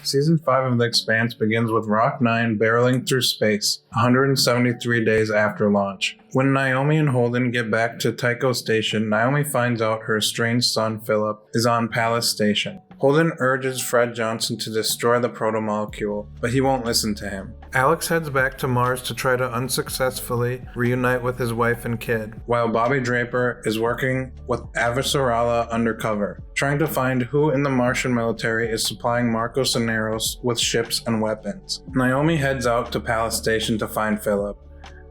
Season 5 of The Expanse begins with Rock 9 barreling through space, 173 days after launch. When Naomi and Holden get back to Tycho Station, Naomi finds out her estranged son, Philip, is on Palace Station. Holden urges Fred Johnson to destroy the proto-molecule, but he won't listen to him. Alex heads back to Mars to try to unsuccessfully reunite with his wife and kid, while Bobby Draper is working with Avasarala undercover, trying to find who in the Martian military is supplying Marcos and Neros with ships and weapons. Naomi heads out to Palace Station to find Philip,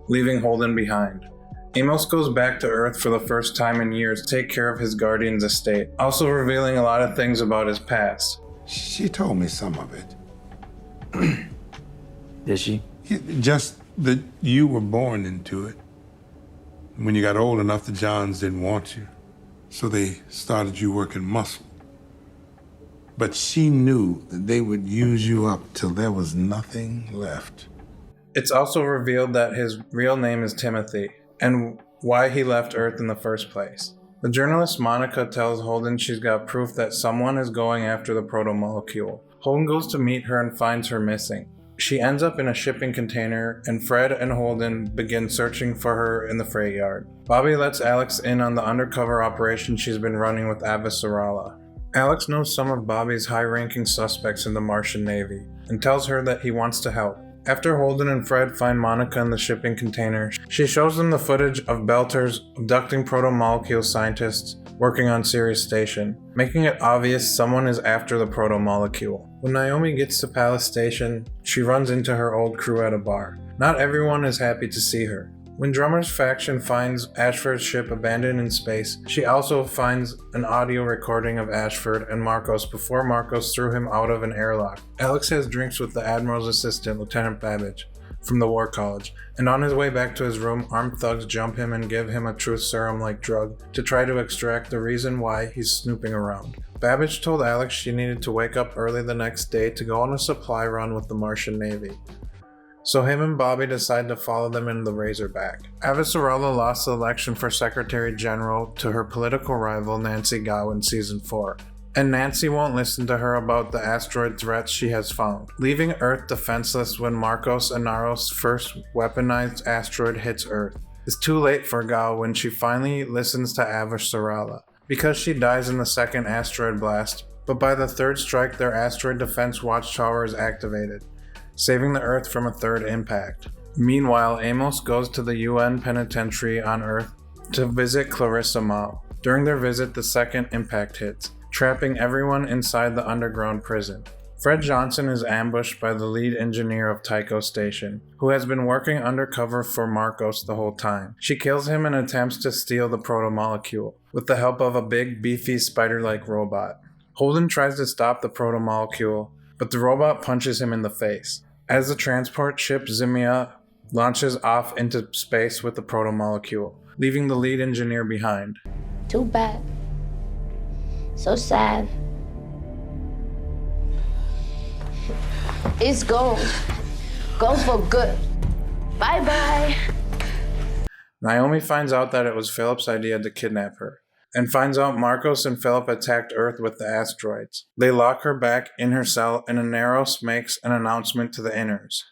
leaving Holden behind. Amos goes back to Earth for the first time in years to take care of his guardian's estate, also revealing a lot of things about his past. She told me some of it. Did she? Just that you were born into it. When you got old enough, the Johns didn't want you, so they started you working muscle. But she knew that they would use you up till there was nothing left. It's also revealed that his real name is Timothy, and why he left Earth in the first place. The journalist Monica tells Holden she's got proof that someone is going after the proto-molecule. Holden goes to meet her and finds her missing. She ends up in a shipping container, and Fred and Holden begin searching for her in the freight yard. Bobby lets Alex in on the undercover operation she's been running with Avasarala. Alex knows some of Bobby's high-ranking suspects in the Martian Navy, and tells her that he wants to help. After Holden and Fred find Monica in the shipping container, she shows them the footage of Belters abducting proto-molecule scientists working on Sirius Station, making it obvious someone is after the proto-molecule. When Naomi gets to Palace Station, she runs into her old crew at a bar. Not everyone is happy to see her. When Drummer's faction finds Ashford's ship abandoned in space, she also finds an audio recording of Ashford and Marcos before Marcos threw him out of an airlock. Alex has drinks with the Admiral's assistant, Lieutenant Babbage, from the War College, and on his way back to his room, armed thugs jump him and give him a truth serum-like drug to try to extract the reason why he's snooping around. Babbage told Alex she needed to wake up early the next day to go on a supply run with the Martian Navy. So him and Bobby decide to follow them in the Razorback. Avasarala lost the election for Secretary General to her political rival Nancy Gao in Season 4, and Nancy won't listen to her about the asteroid threats she has found, leaving Earth defenseless when Marcos and Naros' first weaponized asteroid hits Earth. It's too late for Gao when she finally listens to Avasarala, because she dies in the second asteroid blast, but by the third strike their asteroid defense watchtower is activated, saving the Earth from a third impact. Meanwhile, Amos goes to the UN penitentiary on Earth to visit Clarissa Mao. During their visit, the second impact hits, trapping everyone inside the underground prison. Fred Johnson is ambushed by the lead engineer of Tycho Station, who has been working undercover for Marcos the whole time. She kills him and attempts to steal the proto-molecule, with the help of a big, beefy, spider-like robot. Holden tries to stop the proto-molecule, but the robot punches him in the face. As the transport ship Zimia launches off into space with the proto-molecule, leaving the lead engineer behind. Too bad. So sad. It's gone. Gone for good. Bye-bye. Naomi finds out that it was Philip's idea to kidnap her, and finds out Marcos and Philip attacked Earth with the asteroids. They lock her back in her cell, and Neros makes an announcement to the Inners.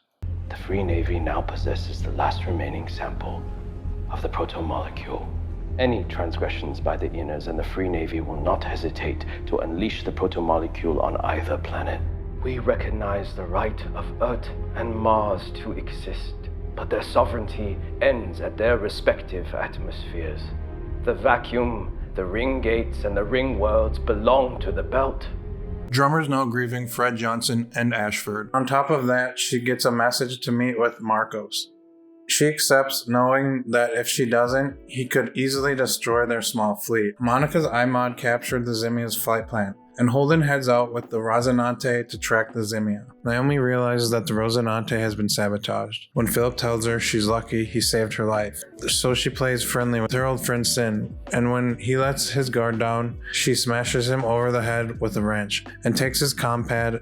The Free Navy now possesses the last remaining sample of the proto-molecule. Any transgressions by the Inners and the Free Navy will not hesitate to unleash the proto-molecule on either planet. We recognize the right of Earth and Mars to exist, but their sovereignty ends at their respective atmospheres. The vacuum, the ring gates, and the ring worlds belong to the belt. Drummer's now grieving Fred Johnson and Ashford. On top of that, she gets a message to meet with Marcos. She accepts, knowing that if she doesn't, he could easily destroy their small fleet. Monica's iMod captured the Zimia's flight plan, and Holden heads out with the Rosinante to track the Zimia. Naomi realizes that the Rosinante has been sabotaged. When Philip tells her she's lucky he saved her life, so she plays friendly with her old friend Sin, and when he lets his guard down, she smashes him over the head with a wrench, and takes his compad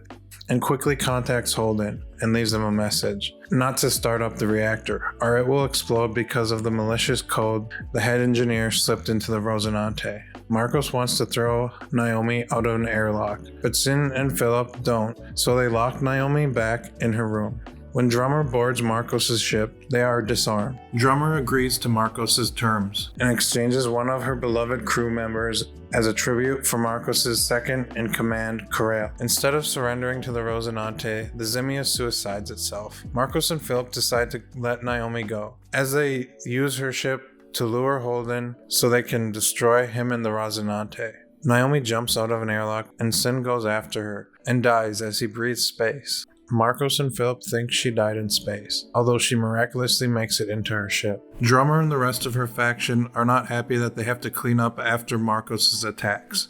and quickly contacts Holden and leaves them a message, not to start up the reactor, or it will explode because of the malicious code the head engineer slipped into the Rosinante. Marcos wants to throw Naomi out of an airlock, but Sin and Philip don't, so they lock Naomi back in her room. When Drummer boards Marcos' ship, they are disarmed. Drummer agrees to Marcos' terms and exchanges one of her beloved crew members as a tribute for Marcos' second-in-command, Corral. Instead of surrendering to the Rosinante, the Zimia suicides itself. Marcos and Philip decide to let Naomi go, as they use her ship to lure Holden so they can destroy him and the Rosinante. Naomi jumps out of an airlock and Sin goes after her and dies as he breathes space. Marcos and Philip think she died in space, although she miraculously makes it into her ship. Drummer and the rest of her faction are not happy that they have to clean up after Marcos' attacks.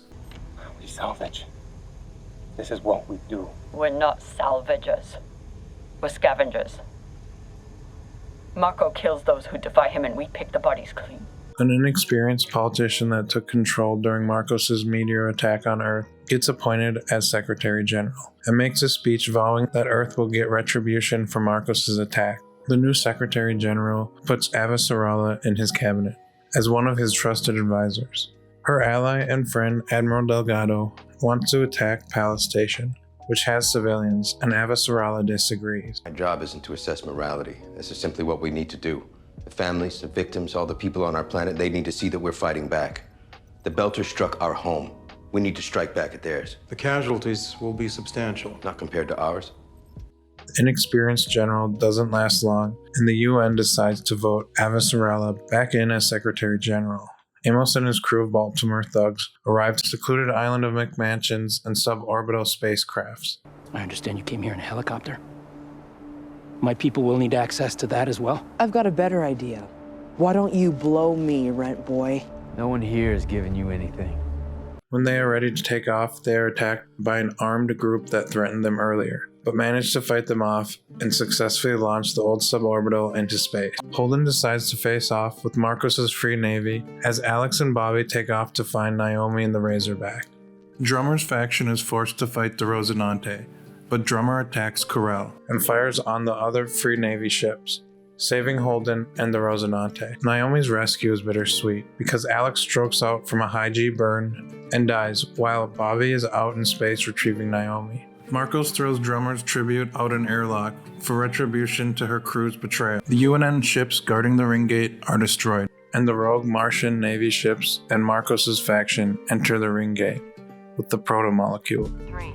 We salvage. This is what we do. We're not salvagers. We're scavengers. Marco kills those who defy him and we pick the bodies clean. An inexperienced politician that took control during Marcos' meteor attack on Earth gets appointed as Secretary General and makes a speech vowing that Earth will get retribution for Marcos' attack. The new Secretary General puts Avasarala in his cabinet as one of his trusted advisors. Her ally and friend Admiral Delgado wants to attack Palace Station, which has civilians, and Avasarala disagrees. My job isn't to assess morality. This is simply what we need to do. The families, the victims, all the people on our planet, they need to see that we're fighting back. The Belters struck our home. We need to strike back at theirs. The casualties will be substantial. Not compared to ours. The inexperienced general doesn't last long, and the UN decides to vote Avasarala back in as Secretary General. Amos and his crew of Baltimore thugs arrive to the secluded island of McMansions and suborbital spacecrafts. I understand you came here in a helicopter. My people will need access to that as well. I've got a better idea. Why don't you blow me, rent boy? No one here is giving you anything. When they are ready to take off, they are attacked by an armed group that threatened them earlier, but manage to fight them off and successfully launch the old suborbital into space. Holden decides to face off with Marcos' Free Navy as Alex and Bobby take off to find Naomi and the Razorback. Drummer's faction is forced to fight the Rosinante, but Drummer attacks Corral and fires on the other Free Navy ships, saving Holden and the Rosinante. Naomi's rescue is bittersweet because Alex strokes out from a high G burn and dies while Bobby is out in space retrieving Naomi. Marcos throws Drummer's tribute out an airlock for retribution to her crew's betrayal. The UNN ships guarding the ring gate are destroyed, and the rogue Martian Navy ships and Marcos' faction enter the ring gate with the proto-molecule. 3,